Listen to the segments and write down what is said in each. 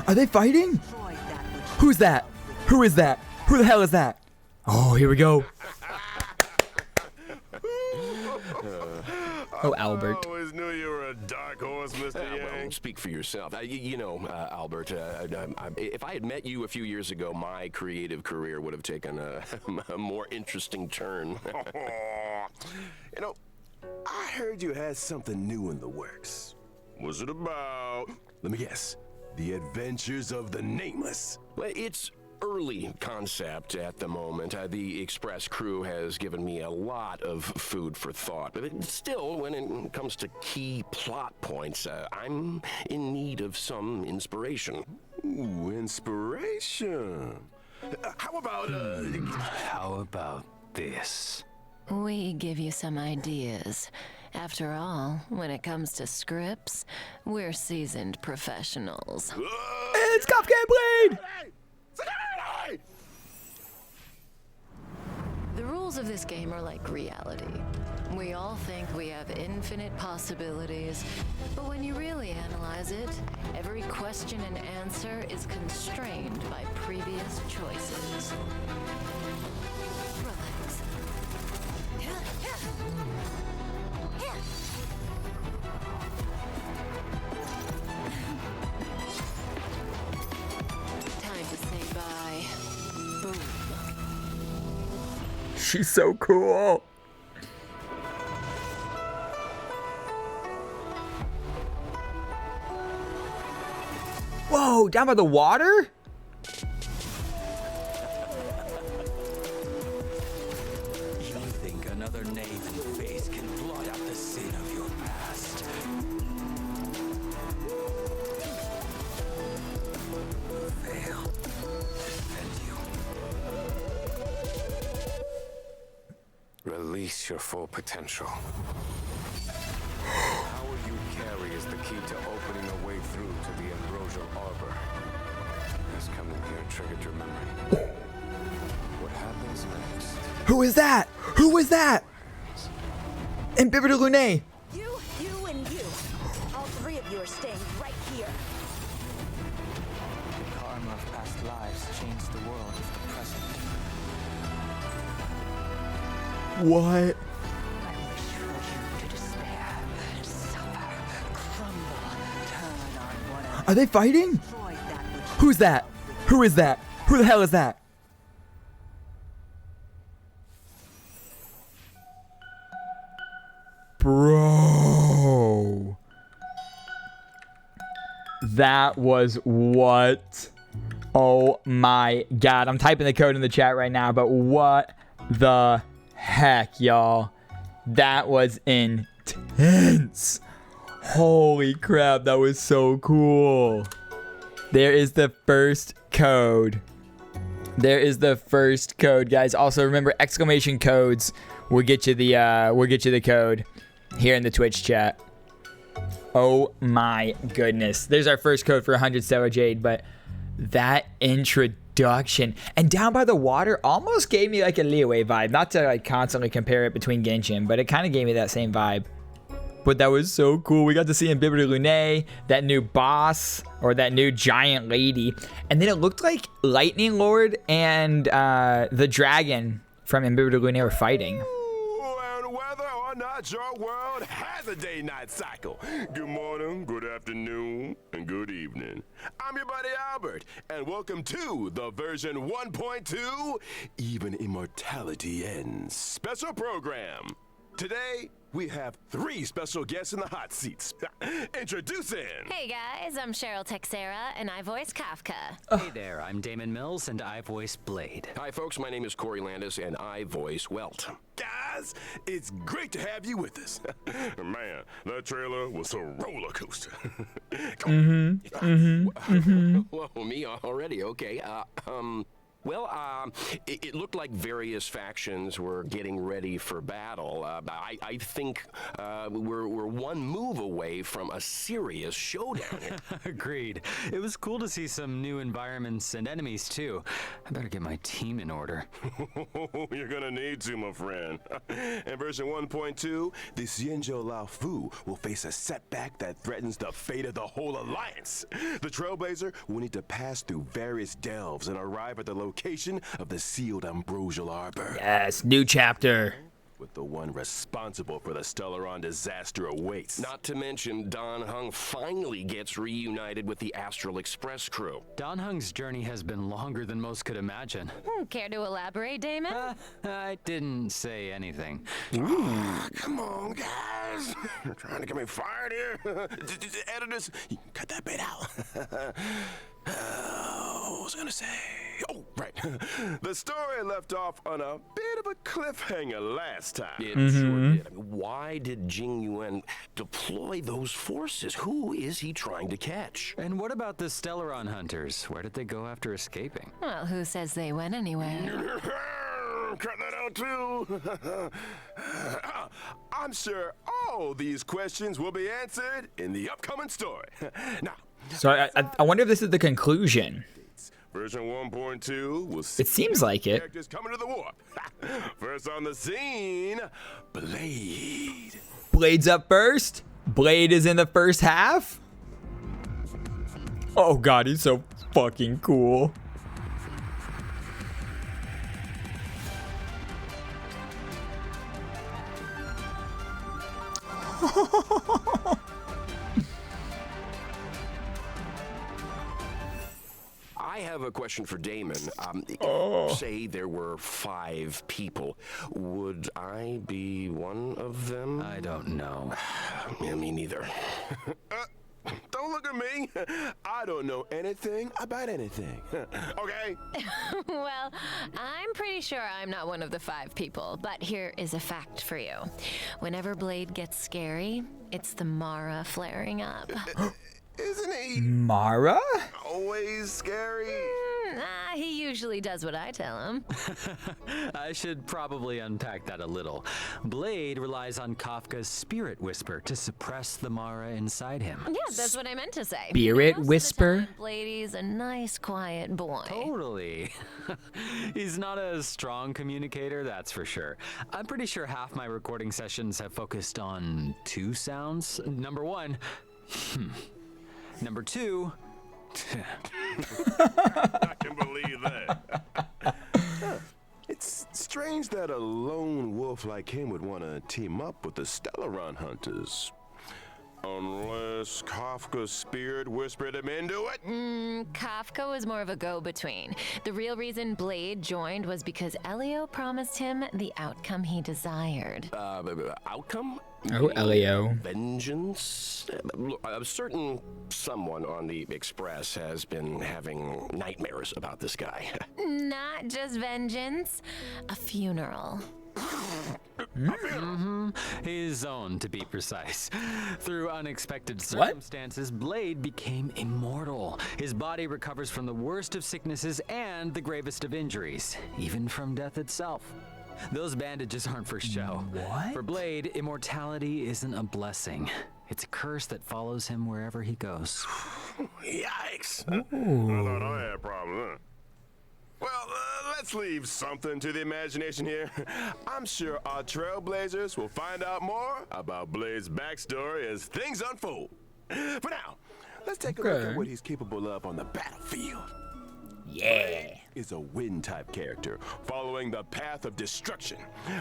Are they fighting? Who's that? Who is that? Who the hell is that? Oh, here we go. Oh, Albert. I always knew you were a dark horse, Mr. Yang. Well, speak for yourself. Albert, if I had met you a few years ago, my creative career would have taken a more interesting turn. You know, I heard you had something new in the works. What's it about? Let me guess. The Adventures of the Nameless. Well, it's early concept at the moment. The Express crew has given me a lot of food for thought. But still, when it comes to key plot points, I'm in need of some inspiration. Ooh, inspiration. How about this? We give you some ideas. After all, when it comes to scripts, we're seasoned professionals. It's Kafka and Blade! The rules of this game are like reality. We all think we have infinite possibilities, but when you really analyze it, every question and answer is constrained by previous choices. Relax. Time to say bye. Boom. She's so cool. Whoa, down by the water? You think another name and face can blot out the sin of your past? Fail. And you release your full potential. How will you carry is the key to opening a way through to the ambrosial arbor. Has coming here triggered your memory. What happens next? Who is that? Who is that? Imbibiter Lune. You, and you. All three of you are staying right here. The karma of past lives changed the world of the present. What? I wish for you to despair, suffer, crumble, turn on one another. Are they fighting? Destroy that which Who's that? Who is that? Who the hell is that? Bro. That was what? Oh my god. I'm typing the code in the chat right now, but what the heck, y'all? That was intense. Holy crap, that was so cool. There is the first code. There is the first code, guys. Also, remember, exclamation codes will get you the code here in the Twitch chat. Oh my goodness. There's our first code for 100 Stellar Jade, but that introduction and down by the water almost gave me like a Liyue vibe. Not to like constantly compare it between Genshin, but it kind of gave me that same vibe. But that was so cool. We got to see Imbibiter Lune, that new boss, or that new giant lady. And then it looked like Lightning Lord and the dragon from Imbibiter Lune were fighting. And whether or not your world has a day-night cycle. Good morning, good afternoon, and good evening. I'm your buddy Albert, and welcome to the version 1.2 Even Immortality Ends special program. Today, we have 3 special guests in the hot seats. Introducing... Hey guys, I'm Cheryl Texera, and I voice Kafka. Hey there, I'm Damon Mills, and I voice Blade. Hi, folks. My name is Corey Landis, and I voice Welt. Guys, it's great to have you with us. Man, that trailer was a roller coaster. Whoa, me already? Okay. Well, it looked like various factions were getting ready for battle. I think we're one move away from a serious showdown here. Agreed. It was cool to see some new environments and enemies, too. I better get my team in order. You're gonna need to, my friend. In version 1.2, the Xianzhou Lao Fu will face a setback that threatens the fate of the whole alliance. The Trailblazer will need to pass through various delves and arrive at the location of the sealed ambrosial arbor. Yes, new chapter. With the one responsible for the Stellaron disaster awaits. Not to mention, Don Hung finally gets reunited with the Astral Express crew. Don Hung's journey has been longer than most could imagine. Care to elaborate, Damon? I didn't say anything. Come on, guys. You're trying to get me fired here. Editors, you can cut that bit out. What was I gonna say? Oh, right. The story left off on a bit of a cliffhanger last time. It sure did. I mean, why did Jing Yuan deploy those forces? Who is he trying to catch? And what about the Stellaron hunters? Where did they go after escaping? Well, who says they went anywhere? Cut that out too. I'm sure all these questions will be answered in the upcoming story. Now, So I wonder if this is the conclusion. version 1.2 will see It seems like it. characters coming to the warp. First on the scene, Blade. Blade's up first. Blade is in the first half. Oh god, he's so fucking cool. I have a question for Damon. Say there were 5 people. Would I be one of them? I don't know. Yeah, me neither. Don't look at me. I don't know anything about anything. Okay? Well, I'm pretty sure I'm not one of the 5 people, but here is a fact for you. Whenever Blade gets scary, it's the Mara flaring up. Isn't he Mara? always scary? He usually does what I tell him. I should probably unpack that a little. Blade relies on Kafka's spirit whisper to suppress the Mara inside him. Yeah, that's what I meant to say. Spirit Most of the whisper? time, Bladey's a nice, quiet boy. Totally. He's not a strong communicator, that's for sure. I'm pretty sure half my recording sessions have focused on 2 sounds. Number 1, Number 2, I can believe that. It's strange that a lone wolf like him would want to team up with the Stellaron hunters. Unless Kafka's spirit whispered him into it. Kafka was more of a go-between. The real reason Blade joined was because Elio promised him the outcome he desired. Outcome? Oh, Elio. Vengeance? Look, a certain someone on the Express has been having nightmares about this guy. Not just vengeance, a funeral. his own to be precise. Through unexpected circumstances, Blade became immortal. His body recovers from the worst of sicknesses and the gravest of injuries, even from death itself. Those bandages aren't for show. What? For Blade, immortality isn't a blessing. It's a curse that follows him wherever he goes. Yikes. I thought I had problems, huh? Well, let's leave something to the imagination here. I'm sure our trailblazers will find out more about Blade's backstory as things unfold. For now, let's take a look at what he's capable of on the battlefield. Yeah. Is a wind-type character following the path of destruction.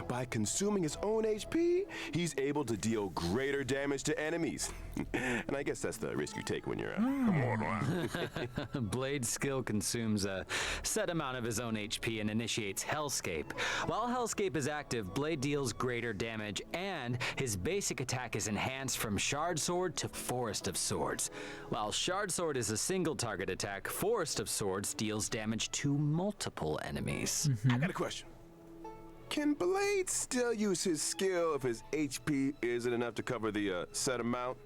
By consuming his own HP, he's able to deal greater damage to enemies. And I guess that's the risk you take when you're immortal. Blade's skill consumes a set amount of his own HP and initiates Hellscape. While Hellscape is active, Blade deals greater damage, and his basic attack is enhanced from Shard Sword to Forest of Swords. While Shard Sword is a single target attack, Forest of Swords deals damage to multiple enemies. I got a question. Can Blade still use his skill if his HP isn't enough to cover the set amount?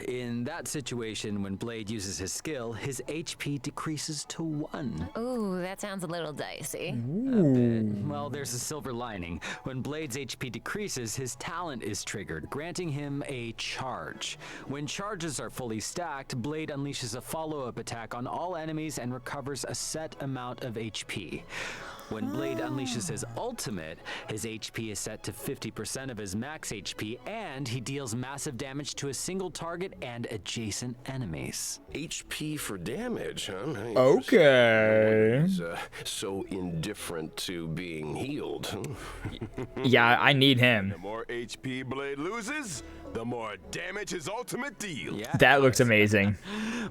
In that situation, when Blade uses his skill, his HP decreases to 1. Ooh, that sounds a little dicey. Well, there's a silver lining. When Blade's HP decreases, his talent is triggered, granting him a charge. When charges are fully stacked, Blade unleashes a follow-up attack on all enemies and recovers a set amount of HP. When Blade unleashes his ultimate, his HP is set to 50% of his max HP, and he deals massive damage to a single target and adjacent enemies. HP for damage, huh? Okay. He's so indifferent to being healed. Yeah, I need him. The more HP Blade loses, the more damage his ultimate deals. Yeah. That looks amazing.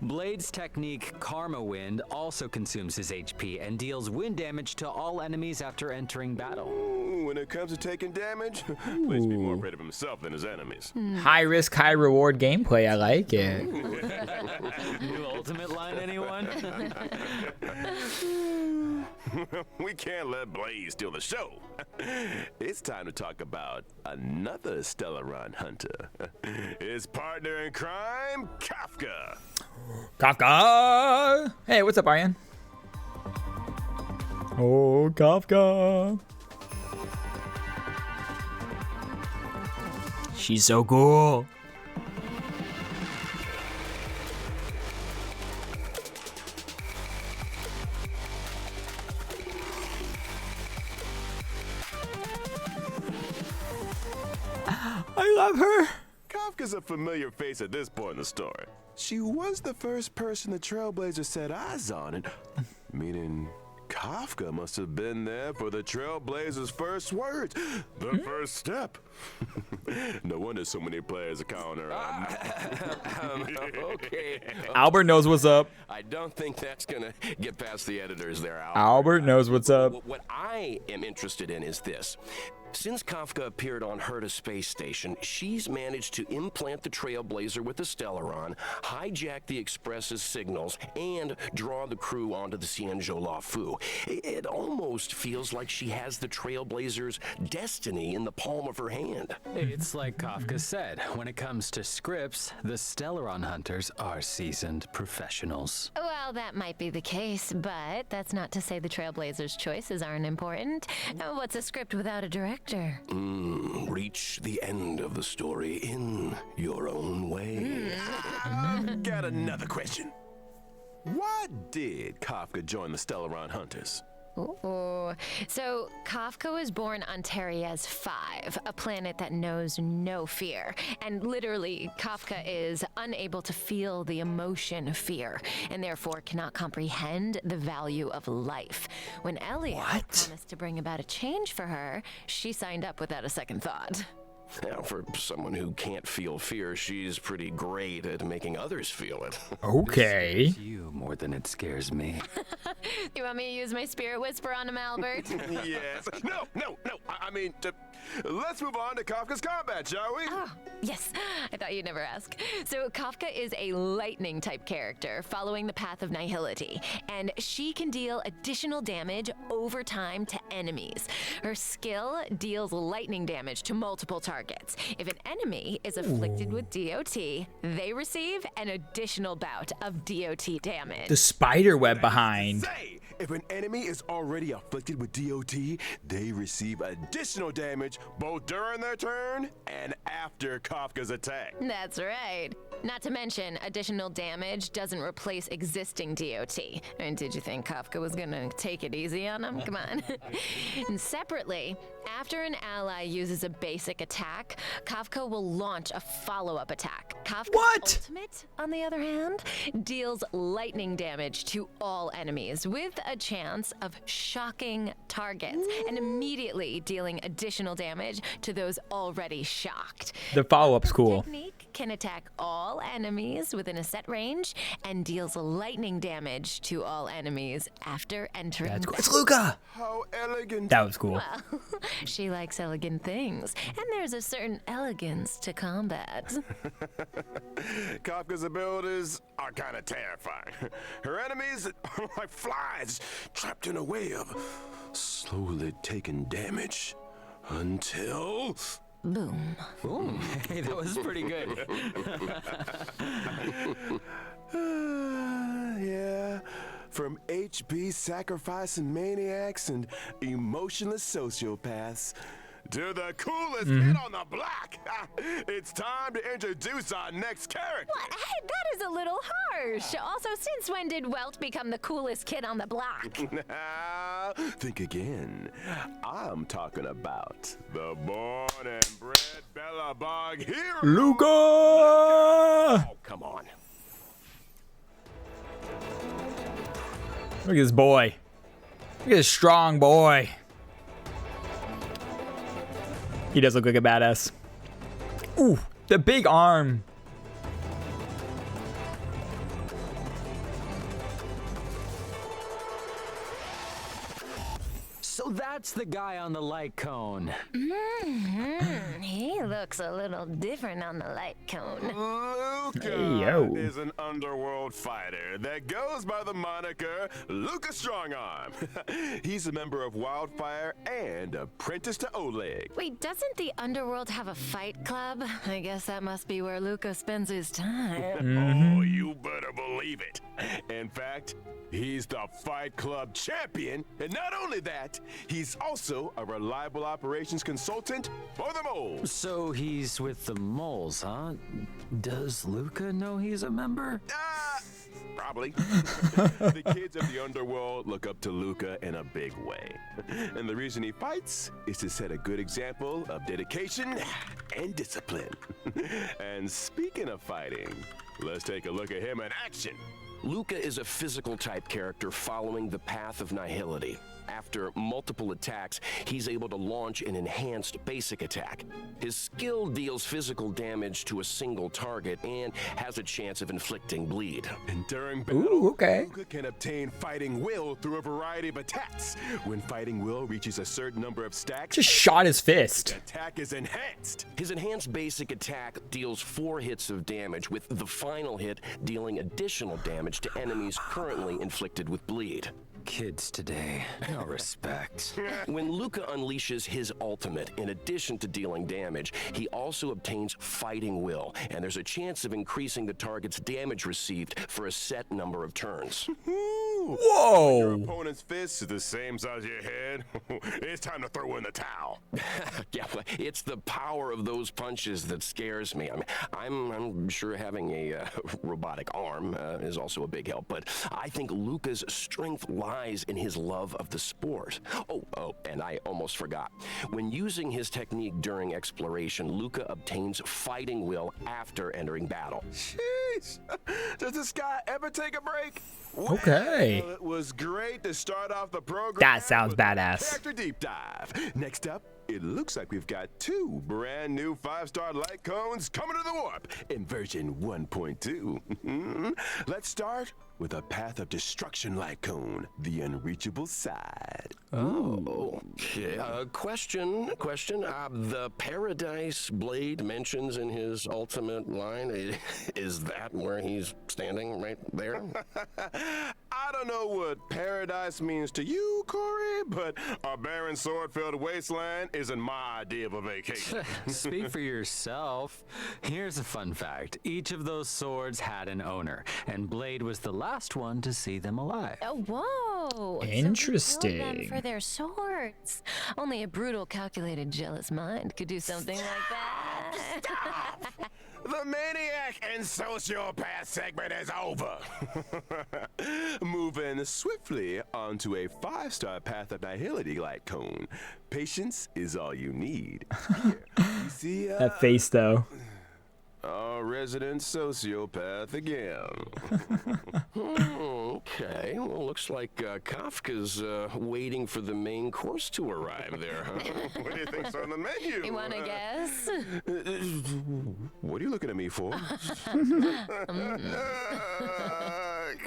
Blade's technique, Karma Wind, also consumes his HP and deals wind damage to all enemies after entering battle. Ooh, when it comes to taking damage, Blade's be more afraid of himself than his enemies. High risk, high reward gameplay. I like it. New ultimate line, anyone? We can't let Blade steal the show. It's time to talk about another Stellaron hunter. His partner in crime, Kafka. Kafka! Hey, what's up, Aryan? Oh, Kafka. She's so cool. I love her. Kafka's a familiar face at this point in the story. She was the first person the Trailblazer set eyes on, and meaning Kafka must have been there for the Trailblazer's first words, the first step. No wonder so many players are calling her. Okay. Albert knows what's up. I don't think that's gonna get past the editors there, Al. Albert knows what's up. What I am interested in is this. Since Kafka appeared on Herta Space Station, she's managed to implant the Trailblazer with the Stellaron, hijack the Express's signals, and draw the crew onto the Cienjo Fu. It almost feels like she has the Trailblazer's destiny in the palm of her hand. It's like Kafka said, when it comes to scripts, the Stellaron hunters are seasoned professionals. Well, that might be the case, but that's not to say the Trailblazers' choices aren't important. What's a script without a director? Reach the end of the story in your own way. I've got another question. Why did Kafka join the Stellaron Hunters? Ooh. So Kafka was born on Teriez 5, a planet that knows no fear. And literally, Kafka is unable to feel the emotion of fear, and therefore cannot comprehend the value of life. When Elliot promised to bring about a change for her, she signed up without a second thought. Now, for someone who can't feel fear, she's pretty great at making others feel it. Okay. It scares you more than it scares me. You want me to use my spirit whisper on him, Albert? Yes. No. I mean, let's move on to Kafka's combat, shall we? Oh, yes. I thought you'd never ask. So Kafka is a lightning type character following the path of nihility, and she can deal additional damage over time to enemies. Her skill deals lightning damage to multiple targets. If an enemy is afflicted with DOT, they receive an additional bout of DOT damage. The spider web behind. Say, if an enemy is already afflicted with DOT, they receive additional damage both during their turn and after Kafka's attack. That's right. Not to mention, additional damage doesn't replace existing DOT. I mean, did you think Kafka was gonna take it easy on him? Come on. And separately, after an ally uses a basic attack, Kafka will launch a follow-up attack. Kafka's ultimate, on the other hand, deals lightning damage to all enemies with a chance of shocking targets and immediately dealing additional damage to those already shocked. The follow-up's cool. Technique can attack all enemies within a set range and deals lightning damage to all enemies after entering. That's cool. It's Luka. How elegant. That was cool. Well, she likes elegant things, and there's a certain elegance to combat. Kafka's abilities are kind of terrifying. Her enemies are like flies trapped in a web, slowly taking damage Until... Boom. Ooh, hey, that was pretty good. Yeah, from HP sacrificing maniacs and emotionless sociopaths to the coolest kid on the block. It's time to introduce our next character. What? Hey, that is a little harsh. Also, since when did Welt become the coolest kid on the block? Now, think again. I'm talking about the born and bred Bellabog hero. Luka! Oh, come on. Look at this boy. Look at this strong boy. He does look like a badass. Ooh, the big arm. So that's the guy on the light cone. He looks a little different on the light cone. Luka Hey, yo. is an underworld fighter that goes by the moniker Luka Strongarm. He's a member of Wildfire and apprentice to Oleg. Wait, doesn't the underworld have a fight club? I guess that must be where Luca spends his time. Oh, you better believe it. In fact, he's the Fight Club champion, and not only that, he's also a reliable operations consultant for the moles. So he's with the moles, huh? Does Luca know he's a member? Probably. The kids of the underworld look up to Luka in a big way. And the reason he fights is to set a good example of dedication and discipline. And speaking of fighting, let's take a look at him in action. Luca is a physical type character following the path of nihility. After multiple attacks, he's able to launch an enhanced basic attack. His skill deals physical damage to a single target and has a chance of inflicting bleed. And during battle, Ooh, okay. Luka can obtain fighting will through a variety of attacks. When fighting will reaches a certain number of stacks, Just shot his fist. the attack is enhanced. His enhanced basic attack deals 4 hits of damage, with the final hit dealing additional damage to enemies currently inflicted with bleed. Kids today, no respect. When Luca unleashes his ultimate, in addition to dealing damage, he also obtains fighting will, and there's a chance of increasing the target's damage received for a set number of turns. Your Whoa. opponent's fist is the same size as your head. It's time to throw in the towel. Yeah, but it's the power of those punches that scares me. I mean, I'm sure having a robotic arm is also a big help, but I think Luca's strength lies in his love of the sport. Oh, and I almost forgot. When using his technique during exploration, Luca obtains fighting will after entering battle. Jeez. Does this guy ever take a break? Okay. Well, it was great to start off the program. That sounds with a badass. Character deep dive. Next up, it looks like we've got 2 brand new 5-star light cones coming to the warp in version 1.2. Let's start with a Path of Destruction light cone, the unreachable side. Okay. Question. The Paradise Blade mentions in his ultimate line, is that where he's standing right there? I don't know what paradise means to you, Corey, but a barren sword-filled wasteland isn't my idea of a vacation. Speak for yourself. Here's a fun fact. Each of those swords had an owner, and Blade was the last one to see them alive. Oh, whoa. So we Interesting. killed them for their swords. Only a brutal, calculated, jealous mind could do something like that. The maniac and sociopath segment is over. Moving swiftly onto a 5-star Path of Nihility light cone. Patience is all you need. Here, you see That face, though. our resident sociopath again. Okay, well, looks like Kafka's waiting for the main course to arrive there, huh? What do you think's on the menu? You want to guess? What are you looking at me for?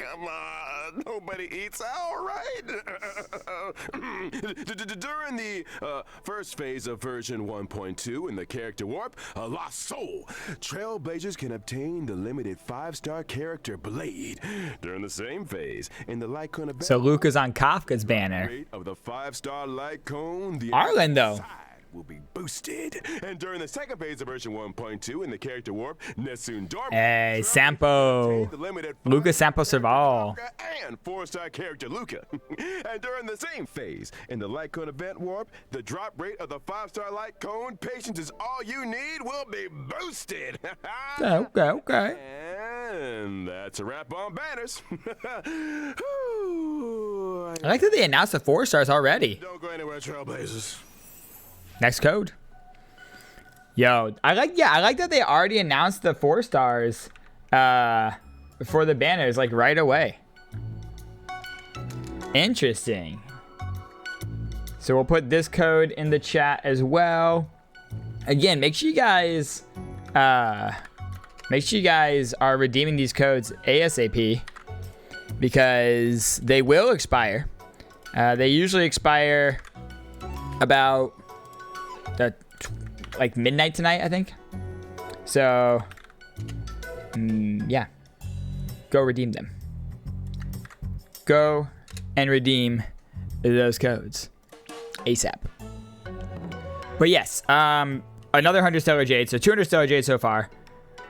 Come on, nobody eats out, right? During the first phase of version 1.2 in the character warp, Lost Soul, Trailblazers can obtain the limited 5-star character Blade. During the same phase, in the light cone So Luca's on Kafka's banner. of the 5-star light cone, the Arlen, though. side will be boosted. And during the second phase of version 1.2 in the character warp, Nessun Dorma. Hey, Sampo. Luka Sampo Serval. And 4-star character Luka. And during the same phase, in the Light Cone event warp, the drop rate of the 5-star Light Cone, patience is all you need, will be boosted. Okay. And that's a wrap on banners. I like that they announced the 4 stars already. Don't go anywhere, Trailblazers. Next code. Yo, I like that they already announced the 4 stars for the banners like right away. Interesting. So we'll put this code in the chat as well. Again, make sure you guys are redeeming these codes ASAP because they will expire. They usually expire about like midnight tonight, I think. So yeah, go redeem them. Go and redeem those codes ASAP. But yes, another 100 Stellar Jade, so 200 Stellar Jade so far.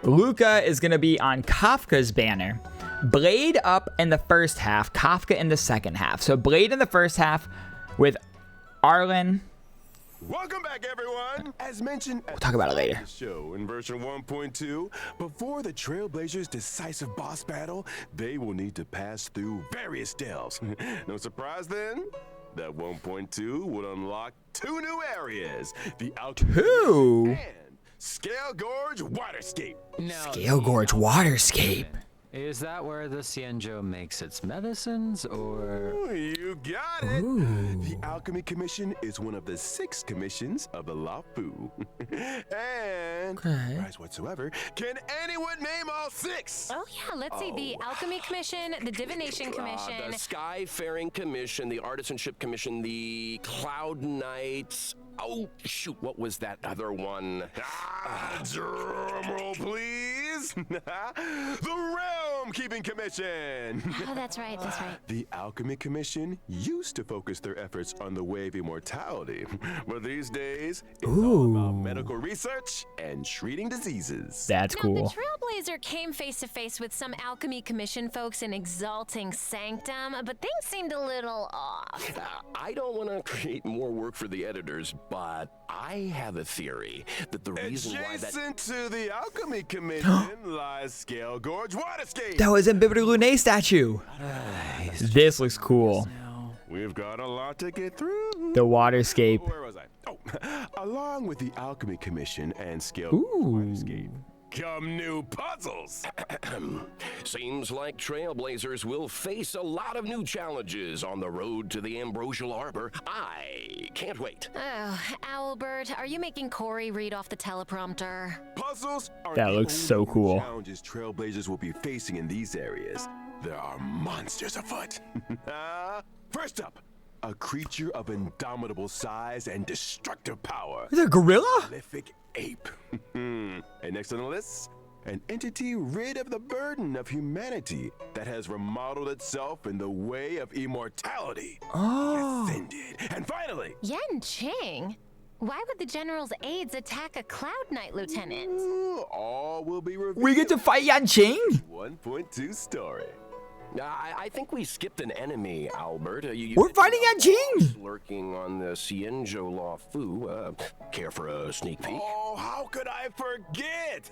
Luka is going to be on Kafka's banner. Blade up in the first half, Kafka in the second half. So Blade in the first half with Arlen. Welcome back, everyone. As mentioned, We'll talk about it later. Show in version 1.2, before the Trailblazers' decisive boss battle, they will need to pass through various delves. No surprise then that 1.2 would unlock 2 new areas: the Two? and Scale Gorge Waterscape. Scale Gorge Waterscape. Is that where the Xianzhou makes its medicines, or...? You got it. The Alchemy Commission is one of the 6 commissions of the Lao Fu. And, surprise whatsoever, can anyone name all 6? Oh yeah, let's see. The Alchemy Commission, the Divination Commission. The Skyfaring Commission, the Artisanship Commission, the Cloud Knights. Oh, shoot, what was that other one? Drum roll, please. The Realm Keeping Commission. Oh, that's right. The Alchemy Commission used to focus their efforts on the way of immortality, but these days, it's all about medical research and treating diseases. That's Now, cool. the Trailblazer came face to face with some Alchemy Commission folks in Exalting Sanctum, but things seemed a little off. I don't want to create more work for the editors, but I have a theory that the reason why that... Adjacent to the Alchemy Commission lies Scale Gorge Waterscape. That was a Bibber Lune statue. This looks cool. We've got a lot to get through. The Waterscape. Where was I? Oh, along with the Alchemy Commission and Scale Gorge Waterscape come new puzzles. Seems like Trailblazers will face a lot of new challenges on the road to the Ambrosial Arbor. I can't wait. Oh, Owlbert, are you making Corey read off the teleprompter? Puzzles are That the looks so only cool. challenges Trailblazers will be facing in these areas. There are monsters afoot. First up, a creature of indomitable size and destructive power. Is it a gorilla? Prolific ape. And next on the list, an entity rid of the burden of humanity that has remodeled itself in the way of immortality. Ascended. And finally, Yen Qing? Why would the General's aides attack a Cloud Knight, Lieutenant? all will be revealed. We get to fight Yanqing? 1.2 story. I think we skipped an enemy, Albert. We're fighting Yanqing! Lurking on the Xianzhou Law Fu. Care for a sneak peek? Oh, how could I forget?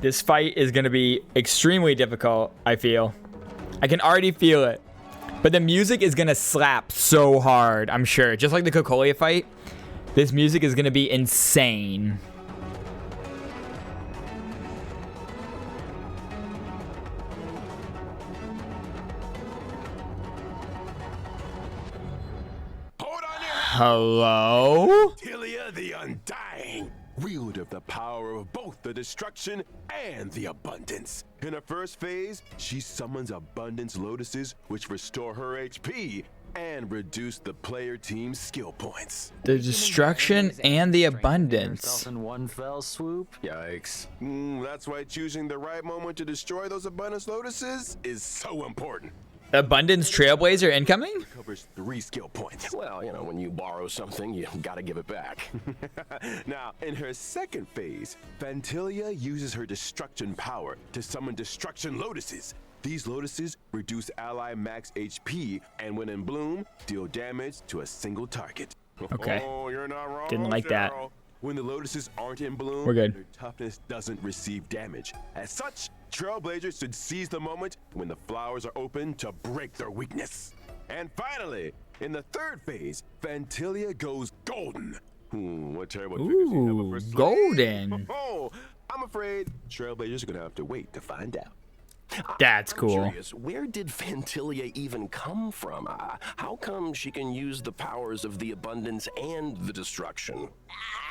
This fight is going to be extremely difficult, I feel. I can already feel it. But the music is going to slap so hard, I'm sure. Just like the Kokolia fight, this music is going to be insane. Hold on your Hello? Tilia the Undying, wielder of the power of both the destruction and the abundance. In her first phase, she summons abundance lotuses which restore her HP and reduce the player team's skill points. The destruction and the abundance. In one fell swoop. Yikes. That's why choosing the right moment to destroy those abundance lotuses is so important. Abundance Trailblazer incoming? Covers 3 skill points. Well, you know, when you borrow something, you gotta give it back. Now, in her second phase, Vantilia uses her destruction power to summon destruction lotuses. These lotuses reduce ally max HP and when in bloom, deal damage to a single target. Okay. Oh, you're not wrong. Didn't like that. Cheryl. When the lotuses aren't in bloom, We're good. their toughness doesn't receive damage. As such, Trailblazers should seize the moment when the flowers are open to break their weakness. And finally, in the third phase, Vantilia goes golden. What terrible triggers you have up her Ooh, sleeve? golden. Oh, I'm afraid Trailblazers are gonna have to wait to find out. That's I'm cool. curious, where did Vantilia even come from? How come she can use the powers of the abundance and the destruction?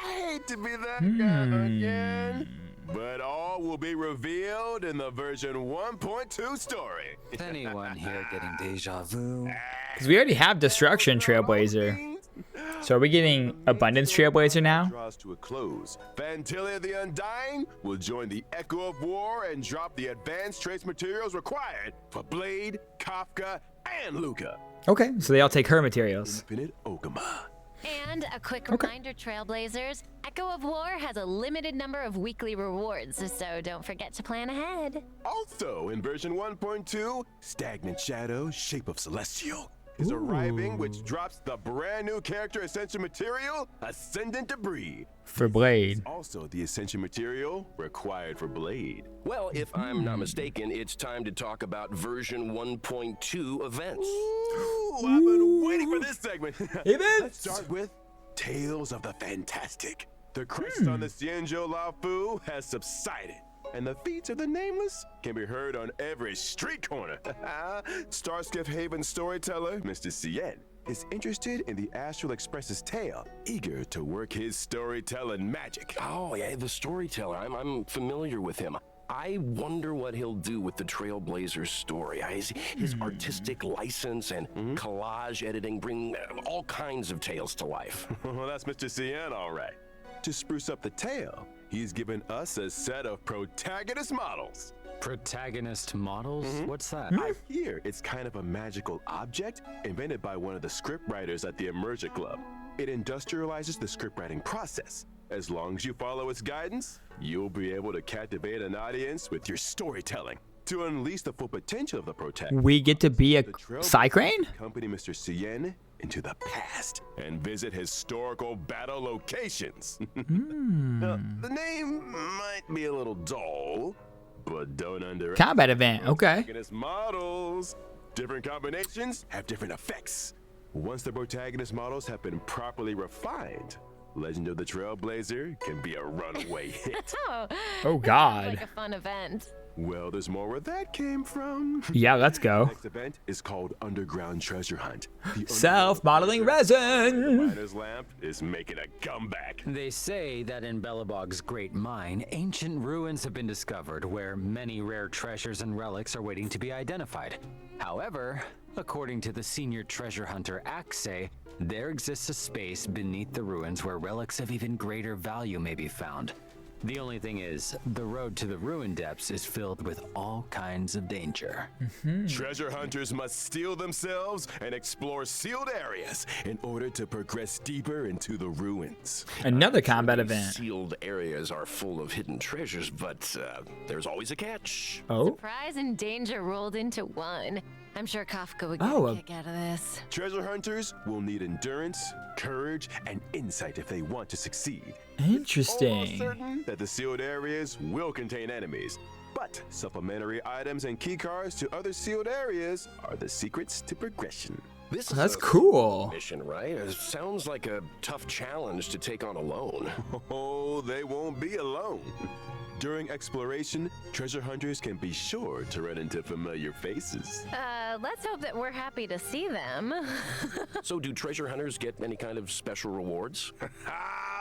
I hate to be that guy again, but all will be revealed in the version 1.2 story. Is anyone here getting deja vu? Because we already have Destruction Trailblazer. So are we getting Abundance Trailblazer now? Draws to a close. Vantilia the Undying will join the Echo of War and drop the advanced trace materials required for Blade, Kafka, and Luka. Okay, so they all take her materials. Infinite Ogama. And a quick reminder, Trailblazers, Echo of War has a limited number of weekly rewards, so don't forget to plan ahead. Also, in version 1.2, Stagnant Shadow, Shape of Celestial, is arriving, which drops the brand new character ascension material, Ascendant Debris. For Blade. Also, the ascension material required for Blade. Well, if I'm not mistaken, it's time to talk about version 1.2 events. Ooh, I've been waiting for this segment. Events. Let's start with Tales of the Fantastic. The crisis on the Xianzhou Laofu has subsided, and the feats of the Nameless can be heard on every street corner. Starskiff Haven storyteller, Mr. Cien, is interested in the Astral Express's tale, eager to work his storytelling magic. Oh, yeah, the storyteller. I'm familiar with him. I wonder what he'll do with the Trailblazer's story. His artistic license and collage editing bring all kinds of tales to life. Well, that's Mr. Cien, all right. To spruce up the tale, he's given us a set of protagonist models. Protagonist models? What's that? I hear it's kind of a magical object invented by one of the scriptwriters at the Immersion Club. It industrializes the scriptwriting process. As long as you follow its guidance, you'll be able to captivate an audience with your storytelling. To unleash the full potential of the protagonist, We get to be a the Cycrane? accompany Mr. Cien into the past and visit historical battle locations. Now, the name might be a little dull, but don't underestimate Combat event, okay. protagonist models. Different combinations have different effects. Once the protagonist models have been properly refined, Legend of the Trailblazer can be a runaway hit. Oh God. Like a fun event. Well, there's more where that came from. Yeah, let's go. Next event is called Underground Treasure Hunt. The Self-modeling resin. Miner's Lamp is making a comeback. They say that in Belobog's great mine, ancient ruins have been discovered where many rare treasures and relics are waiting to be identified. However, according to the senior treasure hunter Axe, there exists a space beneath the ruins where relics of even greater value may be found. The only thing is, the road to the ruin depths is filled with all kinds of danger. Treasure hunters must steel themselves and explore sealed areas in order to progress deeper into the ruins. Another combat event. Sealed areas are full of hidden treasures, but there's always a catch. Oh, Surprise and danger rolled into one. I'm sure Kafka would get Oh, a kick out of this. Treasure hunters will need endurance, courage, and insight if they want to succeed. Almost interesting. certain that the sealed areas will contain enemies, but supplementary items and keycards to other sealed areas are the secrets to progression. This That's is a cool. mission, right? It sounds like a tough challenge to take on alone. Oh, they won't be alone. During exploration, treasure hunters can be sure to run into familiar faces. Let's hope that we're happy to see them. So do treasure hunters get any kind of special rewards?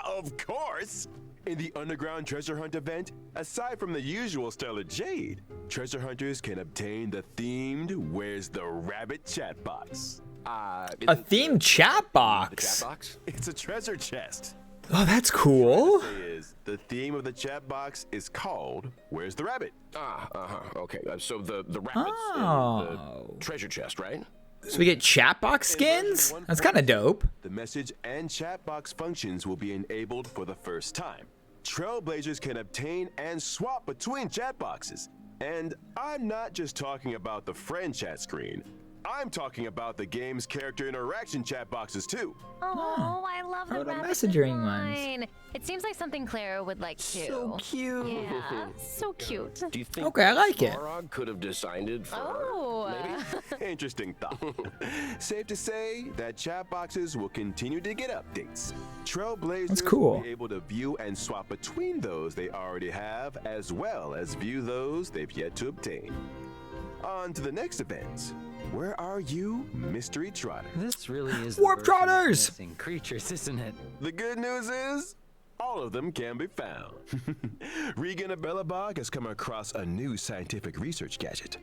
Of course! In the Underground Treasure Hunt event, aside from the usual Stellar Jade, treasure hunters can obtain the themed Where's the Rabbit chat box. A themed chat box. Chat box? It's a treasure chest. Oh, that's cool. The theme of the chat box is called "Where's the Rabbit?" Okay, so the rabbits in the treasure chest, right? So we get chat box skins? That's kind of dope. The message and chat box functions will be enabled for the first time. Trailblazers can obtain and swap between chat boxes. And I'm not just talking about the friend chat screen. I'm talking about the game's character interaction chat boxes too. Oh, I love the the rabbit messaging design. ones. It seems like something Clara would like too. So cute. Yeah, so cute. Do you think Okay, I like it. Farag could have decided for Oh. maybe? Interesting thought. Safe to say that chat boxes will continue to get updates. Trailblazers That's cool. will be able to view and swap between those they already have, as well as view those they've yet to obtain. On to the next event. Where are you, Mystery Trotter? This really is Warp the version of Trotters! missing creatures, isn't it? The good news is, all of them can be found. Regan of Bellabog has come across a new scientific research gadget.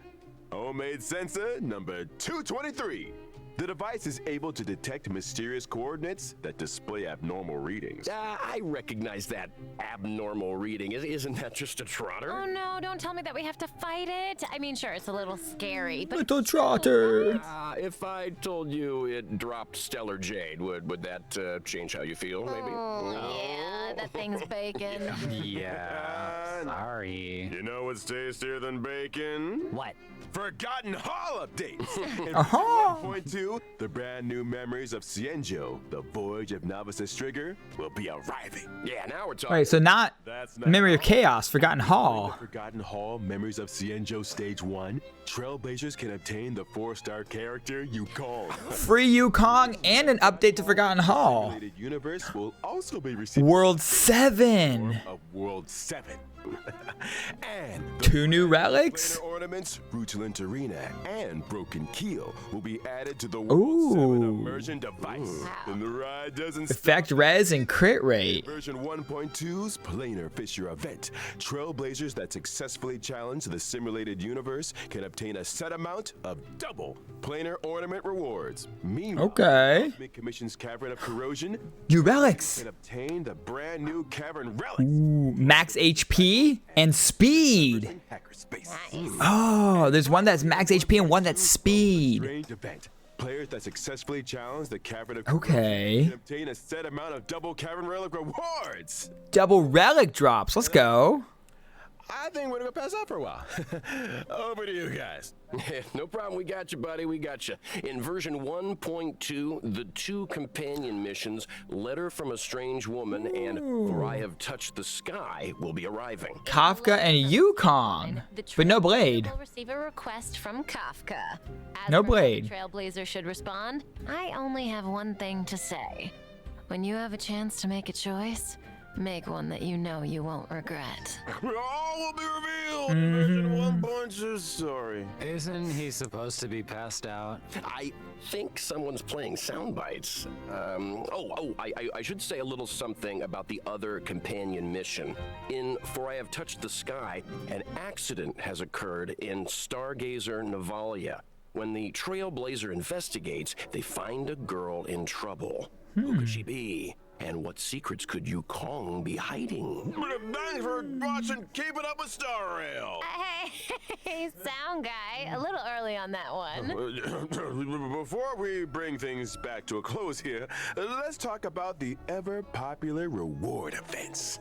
Homemade sensor number 223. The device is able to detect mysterious coordinates that display abnormal readings. I recognize that abnormal reading. Isn't that just a trotter? Oh no, don't tell me that we have to fight it. I mean, sure, it's a little scary, but Little it's still trotter. right. If I told you it dropped stellar jade, would that change how you feel, maybe? Yeah, that thing's bacon. Yeah. Sorry. You know what's tastier than bacon? What? Forgotten Hall updates! In Uh-huh. 1.2, the brand new memories of Cienjo, the Voyage of Novice's Trigger, will be arriving. Yeah, now we're talking. Wait, so not That's not Memory of all. Chaos, Forgotten Hall. Forgotten Hall Memories of Cienjo Stage 1, Trailblazers can obtain the 4-star character Yukong. Free Yukong and an update to Forgotten Hall. Related universe will also be receiving World 7. of World 7. And the 2 new relics? planar ornaments, Rutilant Arena, and Broken Keel will be added to the World 7 Ooh. immersion device. And the ride doesn't Effect stop. res and crit rate. Version 1.2's Planar Fisher event. Trailblazers that successfully challenge the simulated universe can obtain a set amount of double planar ornament rewards. Meanwhile, Okay. Cosmic Commission's Cavern of Corrosion New relics. can obtain the brand new Cavern Relics. Ooh, max HP and speed. Hackerspace. Oh, there's one that's max HP and one that's speed. Strange event. Players that successfully challenge the Cavern of Okay. can obtain a set amount of double Cavern Relic rewards. Double relic drops. Let's go. I think we're gonna pass out for a while. Over to you guys. No problem. We got you, buddy. We got you. In version 1.2, the 2 companion missions, Letter from a Strange Woman and For I Have Touched the Sky, will be arriving. Kafka and Yukong. But no blade. Will receive a request from Kafka. As No for how the blade. Trailblazer should respond. I only have one thing to say. When you have a chance to make a choice, make one that you know you won't regret. All will be revealed in version 1.2 story. Isn't he supposed to be passed out? I think someone's playing sound bites. I should say a little something about the other companion mission. In For I Have Touched the Sky, an accident has occurred in Stargazer Navalia. When the Trailblazer investigates, they find a girl in trouble. Who could she be? And what secrets could Yukong be hiding? Thanks for watching Keeping Up with Star Rail. Hey, sound guy. A little early on that one. Before we bring things back to a close here, let's talk about the ever popular reward events.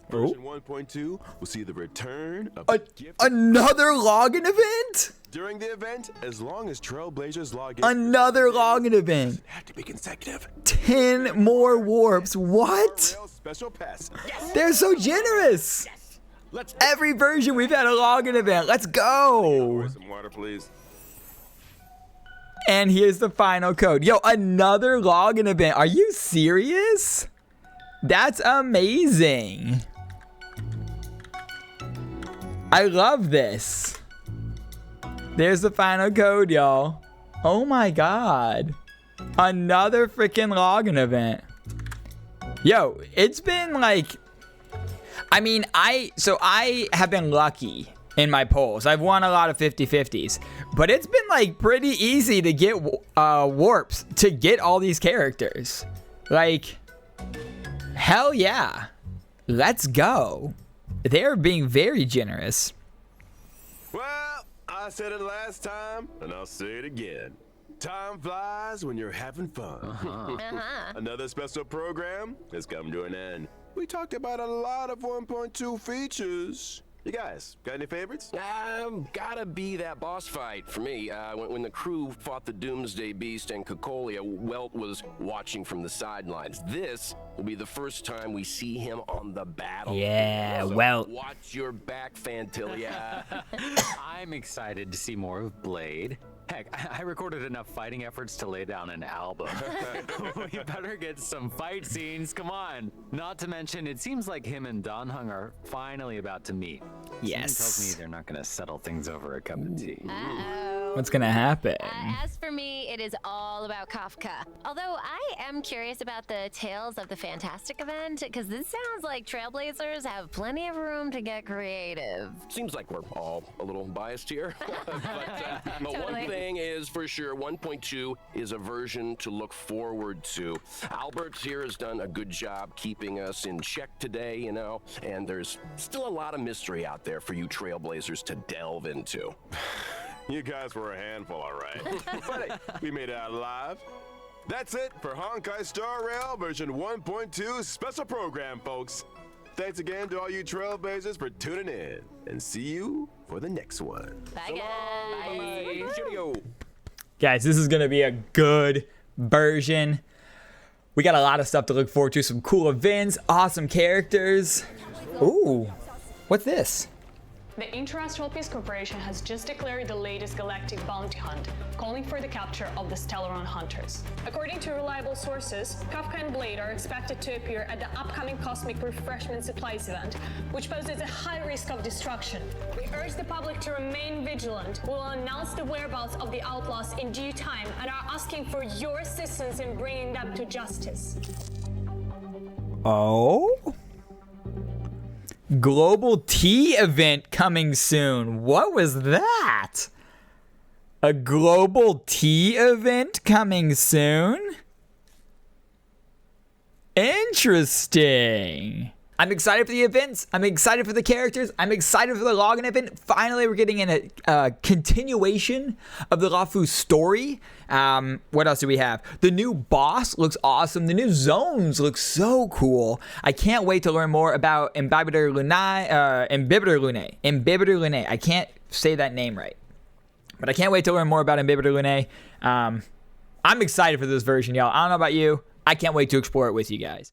Version 1.2 will see the return of the gift. Another login event? During the event, as long as Trailblazers log in, Another login event. have to be consecutive. 10 more warps. What? Rail special pass. They're so generous. Let's Every version we've had a login event. Let's go. Some water, please. And here's the final code. Yo, another login event. Are you serious? That's amazing. I love this. There's the final code, y'all. Oh my god. Another freaking login event. Yo, it's been like... I mean, I have been lucky in my polls. I've won a lot of 50-50s, but it's been like pretty easy to get warps to get all these characters. Like, hell yeah. Let's go. They're being very generous. Well, I said it last time, and I'll say it again. Time flies when you're having fun. Another special program has come to an end. We talked about a lot of 1.2 features. You guys, got any favorites? Gotta be that boss fight for me. When the crew fought the Doomsday Beast and Cocolia, Welt was watching from the sidelines. This will be the first time we see him on the battle. Yeah, so Welt. Watch your back, Fantilia. I'm excited to see more of Blade. Heck, I recorded enough fighting efforts to lay down an album. We better get some fight scenes, come on. Not to mention, it seems like him and Dan Hung are finally about to meet. Yes. Something tells me they're not gonna settle things over a cup of tea. Uh-oh. What's gonna happen? As for me, it is all about Kafka. Although I am curious about the Tales of the Fantastic event, because this sounds like Trailblazers have plenty of room to get creative. Seems like we're all a little biased here. but one Totally. thing is for sure, 1.2 is a version to look forward to. Albert here has done a good job keeping us in check today, you know, and there's still a lot of mystery out there for you Trailblazers to delve into. You guys were a handful, all right. But hey, we made it out alive. That's it for Honkai Star Rail version 1.2 special program, folks. Thanks again to all you Trailblazers for tuning in, and see you for the next one. Bye, guys. Cheerio. Guys, this is gonna be a good version. We got a lot of stuff to look forward to. Some cool events, awesome characters. Ooh, what's this? The Interastral Peace Corporation has just declared the latest galactic bounty hunt, calling for the capture of the Stellaron Hunters. According to reliable sources, Kafka and Blade are expected to appear at the upcoming Cosmic Refreshment Supplies event, which poses a high risk of destruction. We urge the public to remain vigilant. We'll announce the whereabouts of the outlaws in due time and are asking for your assistance in bringing them to justice. Oh? Global tea event coming soon. What was that? A global tea event coming soon? Interesting. I'm excited for the events. I'm excited for the characters. I'm excited for the login event. Finally, we're getting in a continuation of the Rafu story. What else do we have? The new boss looks awesome. The new zones look so cool. I can't wait to learn more about Imbibitor Lunae. I can't say that name right, but I can't wait to learn more about Imbibitor Lunae. I'm excited for this version, y'all. I don't know about you. I can't wait to explore it with you guys.